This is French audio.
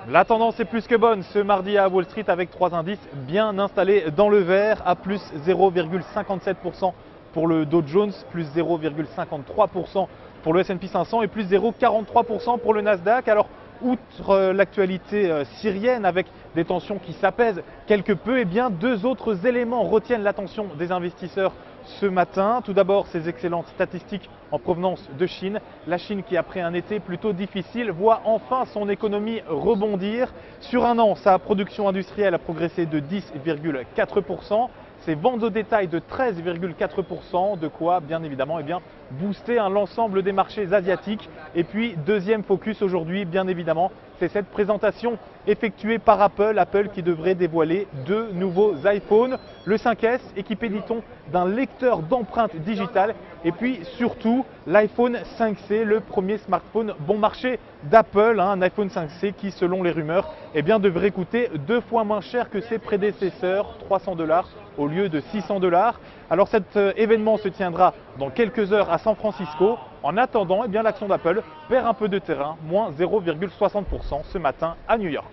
La tendance est plus que bonne ce mardi à Wall Street avec trois indices bien installés dans le vert à plus 0,57% pour le Dow Jones, plus 0,53% pour le S&P 500 et plus 0,43% pour le Nasdaq. Alors, outre l'actualité syrienne avec des tensions qui s'apaisent quelque peu, eh bien, deux autres éléments retiennent l'attention des investisseurs ce matin. Tout d'abord, ces excellentes statistiques en provenance de Chine. La Chine qui, après un été plutôt difficile, voit enfin son économie rebondir. Sur un an, sa production industrielle a progressé de 10,4%. Ses ventes au détail de 13,4%, de quoi bien évidemment booster l'ensemble des marchés asiatiques. Et puis deuxième focus aujourd'hui, bien évidemment, c'est cette présentation effectuée par Apple. Apple qui devrait dévoiler deux nouveaux iPhones. Le 5S équipé, dit-on, d'un lecteur d'empreintes digitales. Et puis surtout l'iPhone 5C, le premier smartphone bon marché d'Apple. Un iPhone 5C qui, selon les rumeurs, devrait coûter 2 fois moins cher que ses prédécesseurs, $300 au lieu de $600. Alors cet événement se tiendra dans quelques heures à San Francisco. En attendant, l'action d'Apple perd un peu de terrain, moins 0,60% ce matin à New York.